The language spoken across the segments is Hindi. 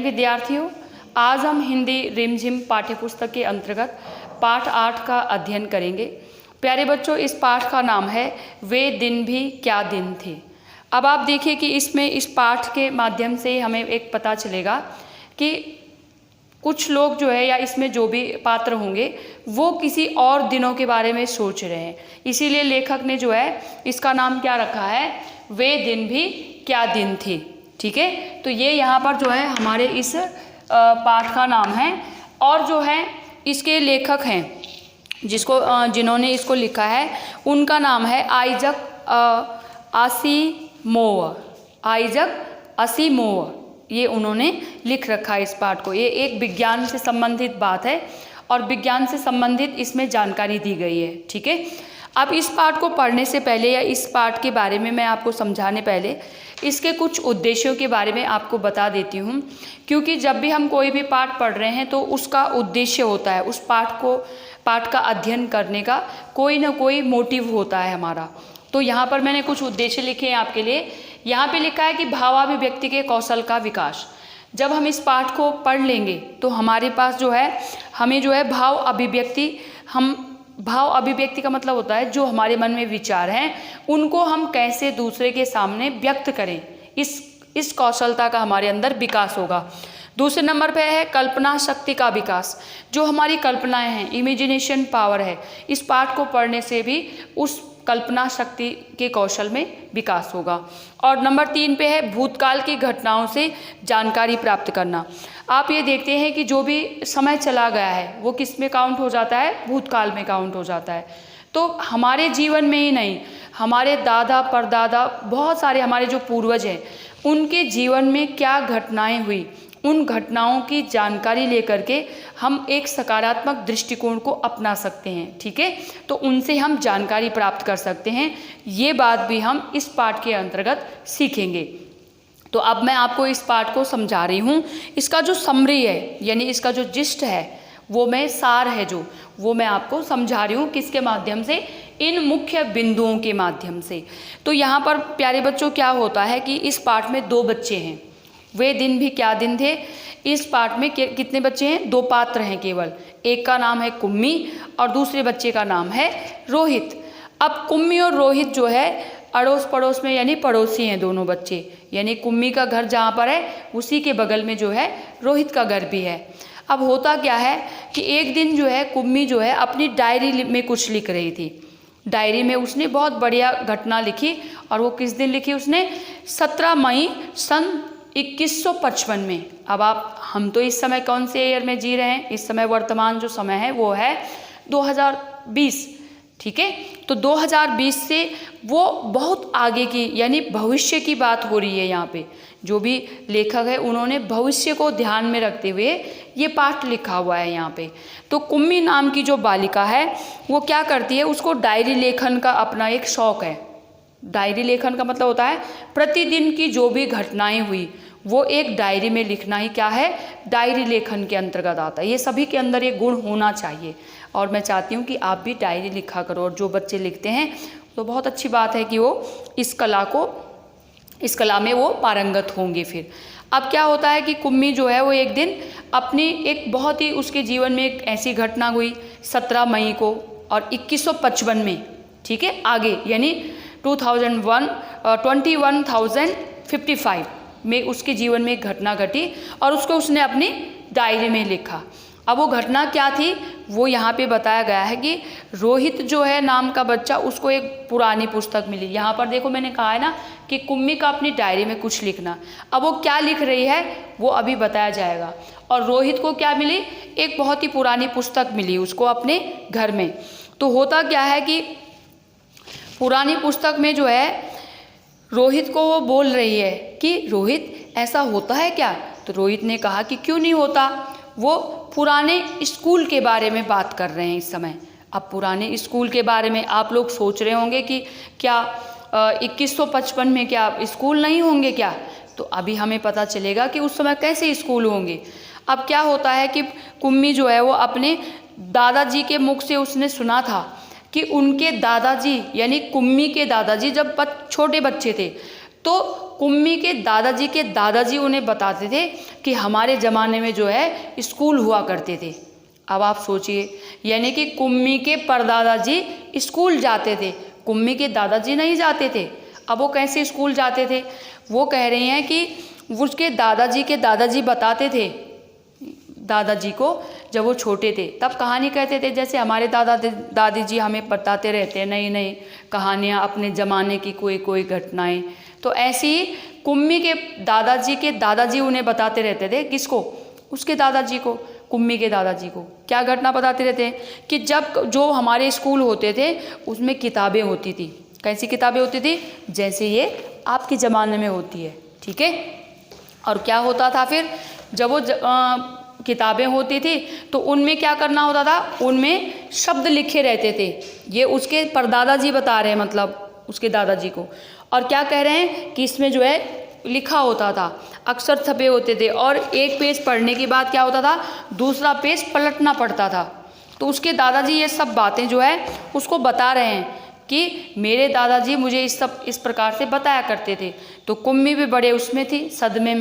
विद्यार्थियों, आज हम हिंदी रिमझिम पाठ्यपुस्तक के अंतर्गत पाठ 8 का अध्ययन करेंगे। प्यारे बच्चों, इस पाठ का नाम है वे दिन भी क्या दिन थे। अब आप देखिए कि इसमें इस पाठ के माध्यम से हमें एक पता चलेगा कि कुछ लोग जो है या इसमें जो भी पात्र होंगे वो किसी और दिनों के बारे में सोच रहे हैं। इसीलिए लेखक ने जो है इसका नाम क्या रखा है, वे दिन भी क्या दिन थे। ठीक है, तो ये यहाँ पर जो है हमारे इस पाठ का नाम है। और जो है इसके लेखक हैं जिन्होंने इसको लिखा है उनका नाम है आइजक असिमोव। ये उन्होंने लिख रखा है इस पाठ को। ये एक विज्ञान से संबंधित बात है और विज्ञान से संबंधित इसमें जानकारी दी गई है। ठीक है, अब इस पाठ को पढ़ने से पहले या इस पाठ के बारे में मैं आपको समझाने पहले इसके कुछ उद्देश्यों के बारे में आपको बता देती हूँ, क्योंकि जब भी हम कोई भी पाठ पढ़ रहे हैं तो उसका उद्देश्य होता है, उस पाठ का अध्ययन करने का कोई ना कोई मोटिव होता है हमारा। तो यहाँ पर मैंने कुछ उद्देश्य लिखे हैं आपके लिए। यहाँ पे लिखा है कि भावाभिव्यक्ति के कौशल का विकास। जब हम इस पाठ को पढ़ लेंगे तो हमारे पास जो है हमें जो है भाव अभिव्यक्ति का मतलब होता है जो हमारे मन में विचार हैं उनको हम कैसे दूसरे के सामने व्यक्त करें, इस कौशलता का हमारे अंदर विकास होगा। दूसरे नंबर पे है कल्पना शक्ति का विकास। जो हमारी कल्पनाएं हैं, इमेजिनेशन पावर है, इस पाठ को पढ़ने से भी उस कल्पना शक्ति के कौशल में विकास होगा। और नंबर 3 पे है भूतकाल की घटनाओं से जानकारी प्राप्त करना। आप ये देखते हैं कि जो भी समय चला गया है वो किस में काउंट हो जाता है, भूतकाल में काउंट हो जाता है। तो हमारे जीवन में ही नहीं, हमारे दादा परदादा बहुत सारे हमारे जो पूर्वज हैं उनके जीवन में क्या घटनाएं हुई, उन घटनाओं की जानकारी लेकर के हम एक सकारात्मक दृष्टिकोण को अपना सकते हैं। ठीक है, तो उनसे हम जानकारी प्राप्त कर सकते हैं। ये बात भी हम इस पाठ के अंतर्गत सीखेंगे। तो अब मैं आपको इस पाठ को समझा रही हूँ। इसका जो समरी है यानी इसका जो जिस्ट है वो मैं आपको समझा रही हूँ। किसके माध्यम से, इन मुख्य बिंदुओं के माध्यम से। तो यहाँ पर प्यारे बच्चों क्या होता है कि इस पाठ में 2 बच्चे हैं। वे दिन भी क्या दिन थे। इस पाठ में कितने बच्चे हैं, 2 पात्र हैं केवल। एक का नाम है कुम्मी और दूसरे बच्चे का नाम है रोहित। अब कुम्मी और रोहित जो है अड़ोस पड़ोस में यानी पड़ोसी हैं दोनों बच्चे। यानी कुम्मी का घर जहाँ पर है उसी के बगल में जो है रोहित का घर भी है। अब होता क्या है कि एक दिन जो है कुम्मी जो है अपनी डायरी में कुछ लिख रही थी। डायरी में उसने बहुत बढ़िया घटना लिखी और वो किस दिन लिखी उसने, 17 मई सन 2155 में। अब हम तो इस समय कौन से ईयर में जी रहे हैं, इस समय वर्तमान जो समय है वो है 2020। ठीक है, तो 2020 से वो बहुत आगे की यानी भविष्य की बात हो रही है। यहाँ पे जो भी लेखक है उन्होंने भविष्य को ध्यान में रखते हुए ये पाठ लिखा हुआ है यहाँ पे। तो कुम्मी नाम की जो बालिका है वो क्या करती है, उसको डायरी लेखन का अपना एक शौक है। डायरी लेखन का मतलब होता है प्रतिदिन की जो भी घटनाएं हुई वो एक डायरी में लिखना ही क्या है, डायरी लेखन के अंतर्गत आता है। ये सभी के अंदर ये गुण होना चाहिए और मैं चाहती हूँ कि आप भी डायरी लिखा करो। और जो बच्चे लिखते हैं तो बहुत अच्छी बात है कि वो इस कला में वो पारंगत होंगे। फिर अब क्या होता है कि कुम्मी जो है वो एक दिन अपनी एक बहुत ही उसके जीवन में एक ऐसी घटना हुई 17 मई को और 2155 में। ठीक है, आगे यानी 21,055 में उसके जीवन में एक घटना घटी और उसको उसने अपनी डायरी में लिखा। अब वो घटना क्या थी वो यहाँ पे बताया गया है कि रोहित जो है नाम का बच्चा, उसको एक पुरानी पुस्तक मिली। यहाँ पर देखो मैंने कहा है ना कि कुम्मी का अपनी डायरी में कुछ लिखना। अब वो क्या लिख रही है वो अभी बताया जाएगा। और रोहित को क्या मिली, एक बहुत ही पुरानी पुस्तक मिली उसको अपने घर में। तो होता क्या है कि पुरानी पुस्तक में जो है रोहित को वो बोल रही है कि रोहित ऐसा होता है क्या। तो रोहित ने कहा कि क्यों नहीं होता। वो पुराने स्कूल के बारे में बात कर रहे हैं इस समय। अब पुराने स्कूल के बारे में आप लोग सोच रहे होंगे कि क्या 2155 में क्या स्कूल नहीं होंगे क्या। तो अभी हमें पता चलेगा कि उस समय कैसे स्कूल होंगे। अब क्या होता है कि कुम्मी जो है वो अपने दादाजी के मुख से उसने सुना था कि उनके दादाजी यानी कुम्मी के दादाजी जब छोटे बच्चे थे तो कुम्मी के दादाजी उन्हें बताते थे कि हमारे ज़माने में जो है स्कूल हुआ करते थे। अब आप सोचिए, यानी कि कुम्मी के परदादाजी स्कूल जाते थे, कुम्मी के दादाजी नहीं जाते थे। अब वो कैसे स्कूल जाते थे? वो कह रहे हैं कि उसके दादाजी बताते थे दादाजी को, जब वो छोटे थे तब कहानी कहते थे, जैसे हमारे दादी जी हमें बताते रहते हैं नई नई कहानियाँ अपने ज़माने की कोई घटनाएं। तो ऐसे ही कुम्मी के दादाजी उन्हें बताते रहते थे। किसको? उसके दादाजी को, कुम्मी के दादाजी को। क्या घटना बताते रहते हैं कि जब जो हमारे स्कूल होते थे उसमें किताबें होती थी। कैसी किताबें होती थी? जैसे ये आपके ज़माने में होती है, ठीक है। और क्या होता था फिर, जब वो किताबें होती थी तो उनमें क्या करना होता था, उनमें शब्द लिखे रहते थे। ये उसके परदादाजी बता रहे हैं, मतलब उसके दादाजी को। और क्या कह रहे हैं कि इसमें जो है लिखा होता था, अक्षर छपे होते थे, और एक पेज पढ़ने के बाद क्या होता था, दूसरा पेज पलटना पड़ता था। तो उसके दादाजी ये सब बातें जो है उसको बता रहे हैं कि मेरे दादाजी मुझे इस प्रकार से बताया करते थे। तो कुम्मी भी बड़े उसमें थी, सदमे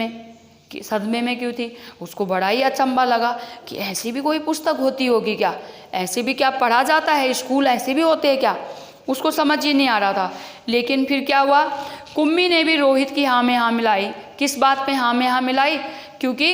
में क्यों थी? उसको बड़ा ही अचंभा लगा कि ऐसी भी कोई पुस्तक होती होगी क्या, ऐसे भी क्या पढ़ा जाता है, स्कूल ऐसे भी होते हैं क्या? उसको समझ ही नहीं आ रहा था। लेकिन फिर क्या हुआ, कुम्मी ने भी रोहित की हाँ में हाँ मिलाई। किस बात पे हाँ में हाँ मिलाई? क्योंकि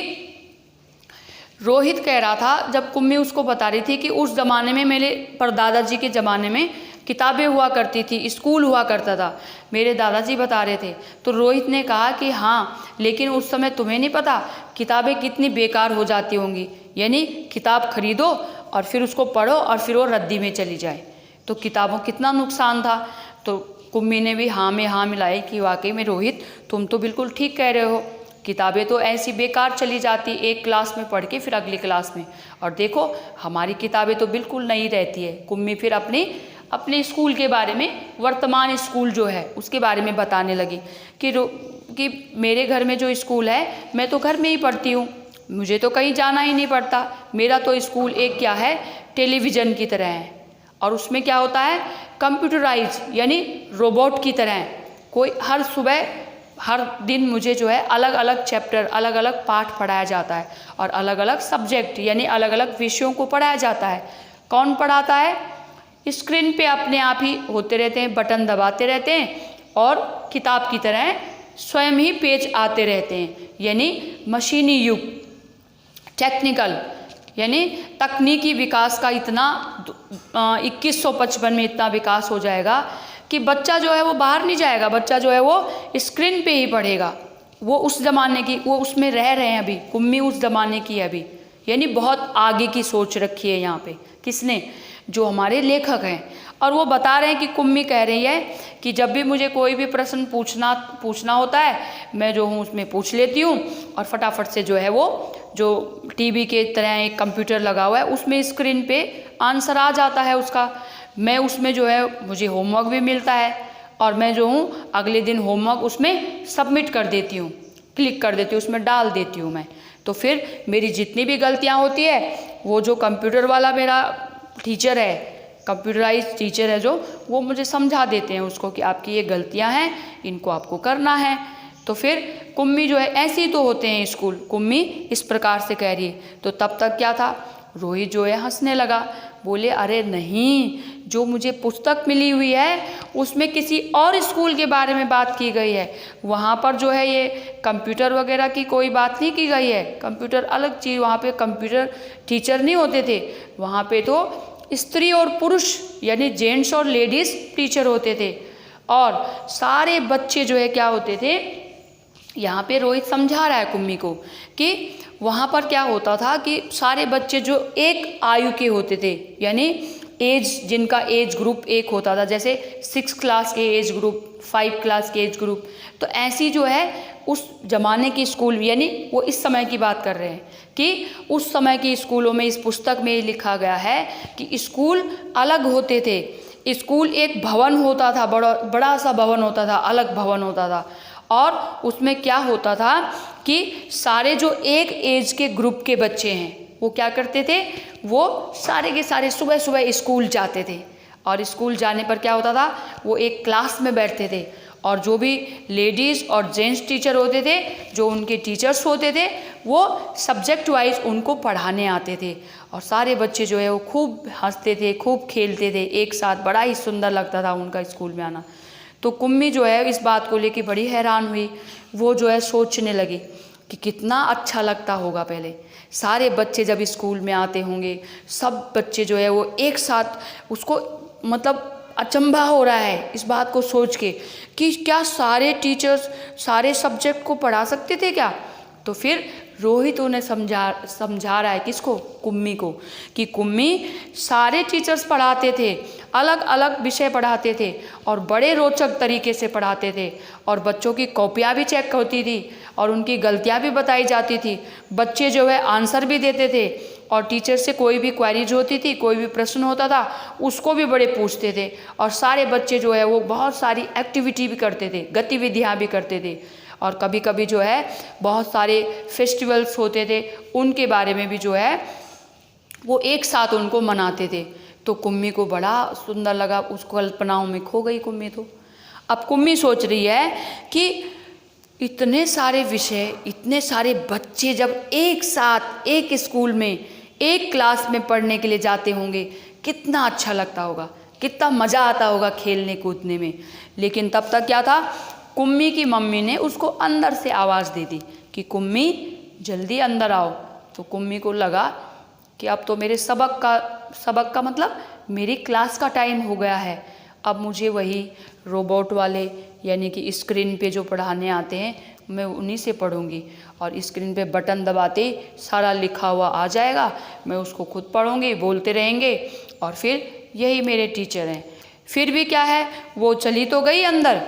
रोहित कह रहा था, जब कुम्मी उसको बता रही थी कि उस ज़माने में, मेरे परदादाजी के ज़माने में किताबें हुआ करती थी, स्कूल हुआ करता था, मेरे दादाजी बता रहे थे। तो रोहित ने कहा कि हाँ, लेकिन उस समय तुम्हें नहीं पता किताबें कितनी बेकार हो जाती होंगी, यानी किताब खरीदो और फिर उसको पढ़ो और फिर वो रद्दी में चली जाए, तो किताबों कितना नुकसान था। तो कुम्मी ने भी हाँ में हाँ मिलाई कि वाकई में रोहित तुम तो बिल्कुल ठीक कह रहे हो, किताबें तो ऐसी बेकार चली जाती, एक क्लास में पढ़ के फिर अगली क्लास में, और देखो हमारी किताबें तो बिल्कुल नहीं रहती है। कुम्मी फिर अपने स्कूल के बारे में, वर्तमान स्कूल जो है उसके बारे में बताने लगी कि मेरे घर में जो स्कूल है मैं तो घर में ही पढ़ती हूँ, मुझे तो कहीं जाना ही नहीं पड़ता। मेरा तो स्कूल एक क्या है, टेलीविज़न की तरह है, और उसमें क्या होता है, कंप्यूटराइज यानी रोबोट की तरह है। कोई हर सुबह हर दिन मुझे जो है अलग अलग चैप्टर, अलग अलग पाठ पढ़ाया जाता है, और अलग अलग सब्जेक्ट यानी अलग अलग विषयों को पढ़ाया जाता है। कौन पढ़ाता है? स्क्रीन पे अपने आप ही होते रहते हैं, बटन दबाते रहते हैं, और किताब की तरह स्वयं ही पेज आते रहते हैं। यानी मशीनी युग, टेक्निकल यानी तकनीकी विकास का इतना 2155 में इतना विकास हो जाएगा कि बच्चा जो है वो बाहर नहीं जाएगा, बच्चा जो है वो स्क्रीन पे ही पढ़ेगा। वो उस ज़माने की, वो उसमें रह रहे हैं अभी, कुम्मी उस ज़माने की है अभी, यानी बहुत आगे की सोच रखी है यहाँ पे। किसने? जो हमारे लेखक हैं। और वो बता रहे हैं कि कुम्मी कह रही है कि जब भी मुझे कोई भी प्रश्न पूछना होता है, मैं जो हूँ उसमें पूछ लेती हूँ, और फटाफट से जो है वो जो टीवी के तरह एक कंप्यूटर लगा हुआ है उसमें स्क्रीन पे आंसर आ जाता है उसका। मैं उसमें जो है मुझे होमवर्क भी मिलता है, और मैं जो हूँ अगले दिन होमवर्क उसमें सबमिट कर देती हूँ, क्लिक कर देती हूँ, उसमें डाल देती हूँ मैं। तो फिर मेरी जितनी भी गलतियाँ होती है, वो जो कंप्यूटर वाला मेरा टीचर है, कंप्यूटराइज टीचर है जो, वो मुझे समझा देते हैं उसको कि आपकी ये गलतियां हैं, इनको आपको करना है। तो फिर कुम्मी जो है, ऐसे ही तो होते हैं स्कूल, कुम्मी इस प्रकार से कह रही है। तो तब तक क्या था, रोहित जो है हंसने लगा, बोले अरे नहीं, जो मुझे पुस्तक मिली हुई है उसमें किसी और स्कूल के बारे में बात की गई है, वहाँ पर जो है ये कंप्यूटर वगैरह की कोई बात नहीं की गई है। कंप्यूटर अलग चीज़, वहाँ पे कंप्यूटर टीचर नहीं होते थे, वहाँ पे तो स्त्री और पुरुष यानी जेंट्स और लेडीज़ टीचर होते थे। और सारे बच्चे जो है क्या होते थे, यहाँ पे रोहित समझा रहा है कुम्मी को कि वहाँ पर क्या होता था कि सारे बच्चे जो एक आयु के होते थे, यानी एज, जिनका एज ग्रुप एक होता था, जैसे 6 क्लास के एज ग्रुप, 5 क्लास के एज ग्रुप। तो ऐसी जो है उस ज़माने की स्कूल, यानी वो इस समय की बात कर रहे हैं कि उस समय की स्कूलों में, इस पुस्तक में लिखा गया है कि स्कूल अलग होते थे। स्कूल एक भवन होता था, बड़ा सा भवन होता था, अलग भवन होता था, और उसमें क्या होता था कि सारे जो एक एज के ग्रुप के बच्चे हैं वो क्या करते थे, वो सारे के सारे सुबह सुबह स्कूल जाते थे। और स्कूल जाने पर क्या होता था, वो एक क्लास में बैठते थे, और जो भी लेडीज़ और जेंट्स टीचर होते थे, जो उनके टीचर्स होते थे, वो सब्जेक्ट वाइज उनको पढ़ाने आते थे। और सारे बच्चे जो है वो खूब हंसते थे, खूब खेलते थे एक साथ, बड़ा ही सुंदर लगता था उनका स्कूल में आना। तो कुम्मी जो है इस बात को लेके बड़ी हैरान हुई। वो जो है सोचने लगी कि कितना अच्छा लगता होगा पहले, सारे बच्चे जब स्कूल में आते होंगे, सब बच्चे जो है वो एक साथ, उसको मतलब अचंभा हो रहा है इस बात को सोच के कि क्या सारे टीचर्स सारे सब्जेक्ट को पढ़ा सकते थे क्या। तो फिर रोहित उन्हें समझा रहा है, किसको, कुम्मी को, कि कुम्मी सारे टीचर्स पढ़ाते थे, अलग अलग विषय पढ़ाते थे और बड़े रोचक तरीके से पढ़ाते थे, और बच्चों की कॉपियाँ भी चेक होती थी और उनकी गलतियाँ भी बताई जाती थी। बच्चे जो है आंसर भी देते थे और टीचर से कोई भी क्वेरीज होती थी, कोई भी प्रश्न होता था, उसको भी बड़े पूछते थे। और सारे बच्चे जो है वो बहुत सारी एक्टिविटी भी करते थे, गतिविधियाँ भी करते थे। और कभी कभी जो है बहुत सारे फेस्टिवल्स होते थे, उनके बारे में भी जो है वो एक साथ उनको मनाते थे। तो कुम्मी को बड़ा सुंदर लगा, उस कल्पनाओं में खो गई कुम्मी। तो अब कुम्मी सोच रही है कि इतने सारे विषय, इतने सारे बच्चे जब एक साथ एक स्कूल में एक क्लास में पढ़ने के लिए जाते होंगे, कितना अच्छा लगता होगा, कितना मज़ा आता होगा खेलने कूदने में। लेकिन तब तक क्या था, कुम्मी की मम्मी ने उसको अंदर से आवाज़ दे दी कि कुम्मी जल्दी अंदर आओ। तो कुम्मी को लगा कि अब तो मेरे सबक का मतलब मेरी क्लास का टाइम हो गया है, अब मुझे वही रोबोट वाले यानी कि स्क्रीन पे जो पढ़ाने आते हैं मैं उन्हीं से पढ़ूंगी, और स्क्रीन पे बटन दबाते सारा लिखा हुआ आ जाएगा, मैं उसको खुद पढ़ूंगी, बोलते रहेंगे और फिर यही मेरे टीचर हैं। फिर भी क्या है, वो चली तो गई अंदर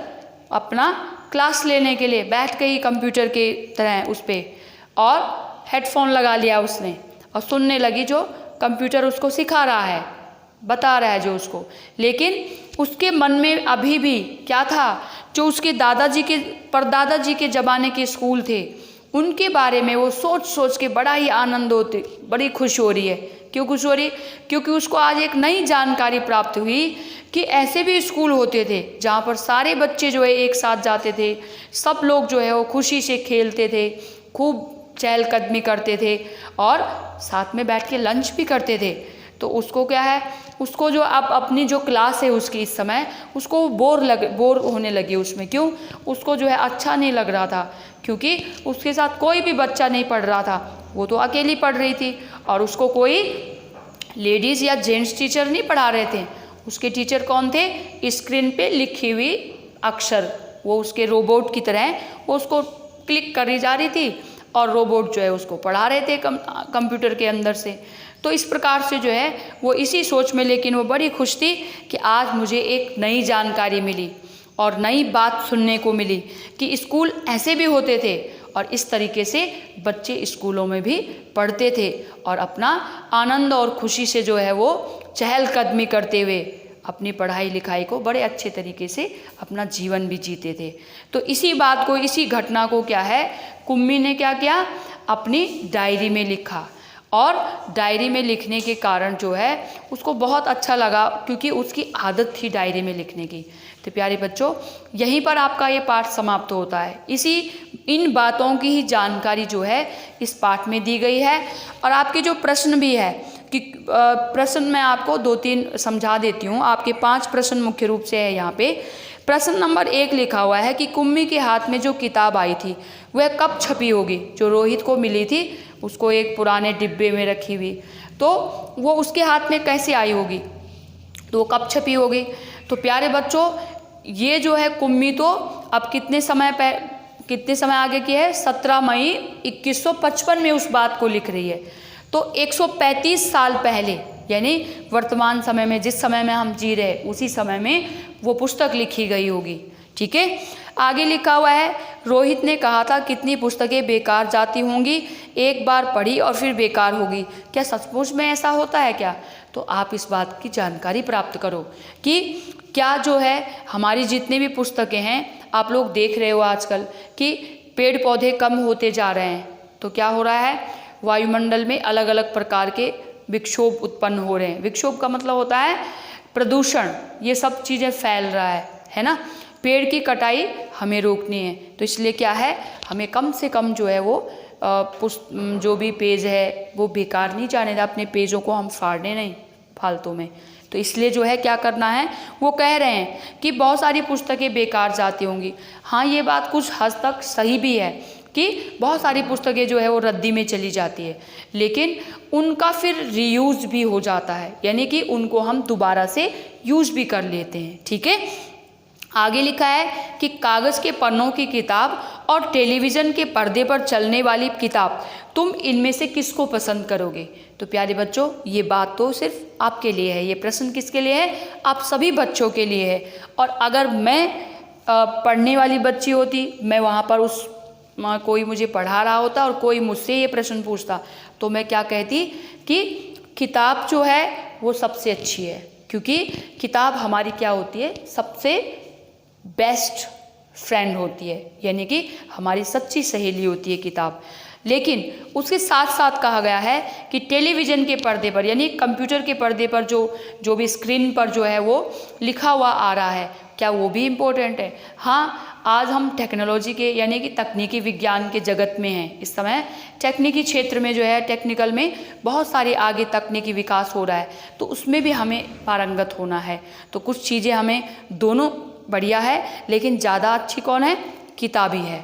अपना क्लास लेने के लिए, बैठ गई कंप्यूटर के तरह उस पर और हेडफोन लगा लिया उसने और सुनने लगी जो कंप्यूटर उसको सिखा रहा है, बता रहा है जो उसको। लेकिन उसके मन में अभी भी क्या था, जो उसके परदादा जी के ज़माने के स्कूल थे उनके बारे में वो सोच सोच के बड़ा ही आनंद होते, बड़ी खुश हो रही है। क्यों खुश हो रही? क्योंकि उसको आज एक नई जानकारी प्राप्त हुई कि ऐसे भी स्कूल होते थे जहाँ पर सारे बच्चे जो है एक साथ जाते थे, सब लोग जो है वो खुशी से खेलते थे, खूब चहलकदमी करते थे और साथ में बैठ के लंच भी करते थे। तो उसको क्या है, उसको जो अब अपनी जो क्लास है उसकी इस समय उसको बोर होने लगी उसमें। क्यों? उसको जो है अच्छा नहीं लग रहा था, क्योंकि उसके साथ कोई भी बच्चा नहीं पढ़ रहा था, वो तो अकेली पढ़ रही थी और उसको कोई लेडीज़ या जेंट्स टीचर नहीं पढ़ा रहे थे। उसके टीचर कौन थे? स्क्रीन पे लिखी हुई अक्षर, वो उसके रोबोट की तरह वो उसको क्लिक करी जा रही थी और रोबोट जो है उसको पढ़ा रहे थे कंप्यूटर के अंदर से। तो इस प्रकार से जो है वो इसी सोच में, लेकिन वो बड़ी खुश थी कि आज मुझे एक नई जानकारी मिली और नई बात सुनने को मिली कि स्कूल ऐसे भी होते थे और इस तरीके से बच्चे स्कूलों में भी पढ़ते थे और अपना आनंद और खुशी से जो है वो चहलकदमी करते हुए अपनी पढ़ाई लिखाई को बड़े अच्छे तरीके से अपना जीवन भी जीते थे। तो इसी बात को, इसी घटना को क्या है, कुम्मी ने क्या किया, अपनी डायरी में लिखा। और डायरी में लिखने के कारण जो है उसको बहुत अच्छा लगा, क्योंकि उसकी आदत थी डायरी में लिखने की। तो प्यारे बच्चों, यहीं पर आपका ये पाठ समाप्त होता है। इन बातों की ही जानकारी जो है इस पाठ में दी गई है। और आपके जो प्रश्न भी है कि प्रश्न मैं आपको 2-3 समझा देती हूँ। आपके 5 प्रश्न मुख्य रूप से है यहाँ पे। प्रश्न नंबर 1 लिखा हुआ है कि कुम्मी के हाथ में जो किताब आई थी वह कब छपी होगी? जो रोहित को मिली थी उसको एक पुराने डिब्बे में रखी हुई, तो वो उसके हाथ में कैसे आई होगी, तो वो कब छपी होगी? तो प्यारे बच्चों, ये जो है कुम्मी तो अब कितने समय आगे की है, 17 मई 2155 में उस बात को लिख रही है। तो 135 साल पहले, यानी वर्तमान समय में जिस समय में हम जी रहे उसी समय में वो पुस्तक लिखी गई होगी। ठीक है, आगे लिखा हुआ है, रोहित ने कहा था कितनी पुस्तकें बेकार जाती होंगी, एक बार पढ़ी और फिर बेकार होगी। क्या सचमुच में ऐसा होता है क्या? तो आप इस बात की जानकारी प्राप्त करो कि क्या जो है हमारी जितनी भी पुस्तकें हैं, आप लोग देख रहे हो आजकल कि पेड़ पौधे कम होते जा रहे हैं, तो क्या हो रहा है, वायुमंडल में अलग अलग प्रकार के विक्षोभ उत्पन्न हो रहे हैं। विक्षोभ का मतलब होता है प्रदूषण, ये सब चीज़ें फैल रहा है ना। पेड़ की कटाई हमें रोकनी है, तो इसलिए क्या है, हमें कम से कम जो है वो जो भी पेज है वो बेकार नहीं जाने दें, अपने पेजों को हम फाड़ने नहीं फालतू में। तो इसलिए जो है क्या करना है, वो कह रहे हैं कि बहुत सारी पुस्तकें बेकार जाती होंगी। हाँ, ये बात कुछ हद तक सही भी है कि बहुत सारी पुस्तकें जो है वो रद्दी में चली जाती है, लेकिन उनका फिर रीयूज़ भी हो जाता है, यानी कि उनको हम दोबारा से यूज़ भी कर लेते हैं। ठीक है, आगे लिखा है कि कागज़ के पन्नों की किताब और टेलीविज़न के पर्दे पर चलने वाली किताब, तुम इनमें से किसको पसंद करोगे। तो प्यारे बच्चों, ये बात तो सिर्फ आपके लिए है, ये प्रश्न किसके लिए है, आप सभी बच्चों के लिए है। और अगर मैं पढ़ने वाली बच्ची होती, मैं वहाँ पर कोई मुझे पढ़ा रहा होता और कोई मुझसे ये प्रश्न पूछता, तो मैं क्या कहती कि किताब जो है वो सबसे अच्छी है, क्योंकि किताब हमारी क्या होती है, सबसे बेस्ट फ्रेंड होती है, यानी कि हमारी सच्ची सहेली होती है किताब। लेकिन उसके साथ साथ कहा गया है कि टेलीविज़न के पर्दे पर, यानी कंप्यूटर के पर्दे पर जो भी स्क्रीन पर जो है वो लिखा हुआ आ रहा है, क्या वो भी इम्पोर्टेंट है। हाँ, आज हम टेक्नोलॉजी के यानी कि तकनीकी विज्ञान के जगत में हैं। इस समय टेक्निकी क्षेत्र में जो है, टेक्निकल में बहुत सारे आगे तकनीकी विकास हो रहा है, तो उसमें भी हमें पारंगत होना है। तो कुछ चीज़ें हमें दोनों बढ़िया है, लेकिन ज़्यादा अच्छी कौन है, किताबी है।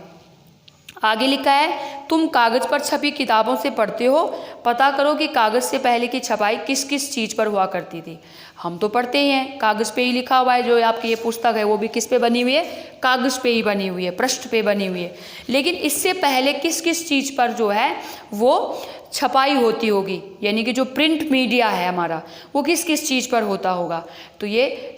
आगे लिखा है, तुम कागज़ पर छपी किताबों से पढ़ते हो, पता करो कि कागज़ से पहले की छपाई किस किस चीज़ पर हुआ करती थी। हम तो पढ़ते ही हैं, कागज़ पे ही लिखा हुआ है। जो आपकी ये पुस्तक है वो भी किस पे बनी हुई है, कागज़ पे ही बनी हुई है, पृष्ठ पे बनी हुई है। लेकिन इससे पहले किस किस चीज़ पर जो है वो छपाई होती होगी, यानी कि जो प्रिंट मीडिया है हमारा, वो किस किस चीज़ पर होता होगा। तो ये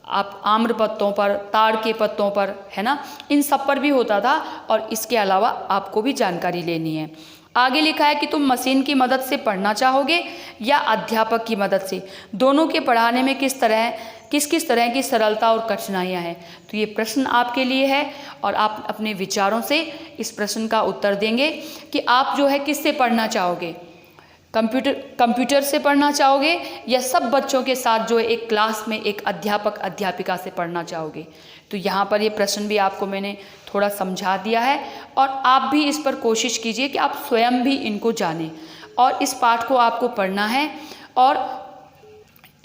आप आम्र पत्तों पर, ताड़ के पत्तों पर, है ना, इन सब पर भी होता था। और इसके अलावा आपको भी जानकारी लेनी है। आगे लिखा है कि तुम मशीन की मदद से पढ़ना चाहोगे या अध्यापक की मदद से, दोनों के पढ़ाने में किस किस तरह की सरलता और कठिनाइयाँ हैं। तो ये प्रश्न आपके लिए है और आप अपने विचारों से इस प्रश्न का उत्तर देंगे कि आप जो है किससे पढ़ना चाहोगे, कंप्यूटर से पढ़ना चाहोगे या सब बच्चों के साथ जो है एक क्लास में एक अध्यापक अध्यापिका से पढ़ना चाहोगे। तो यहाँ पर ये प्रश्न भी आपको मैंने थोड़ा समझा दिया है, और आप भी इस पर कोशिश कीजिए कि आप स्वयं भी इनको जानें। और इस पाठ को आपको पढ़ना है, और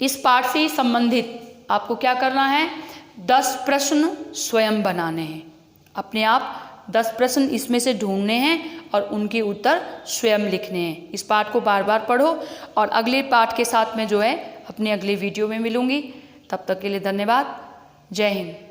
इस पाठ से ही संबंधित आपको क्या करना है, 10 प्रश्न स्वयं बनाने हैं। अपने आप 10 प्रश्न इसमें से ढूंढने हैं और उनके उत्तर स्वयं लिखने हैं। इस पाठ को बार बार पढ़ो, और अगले पाठ के साथ मैं जो है अपने अगले वीडियो में मिलूँगी। तब तक के लिए धन्यवाद। जय हिंद।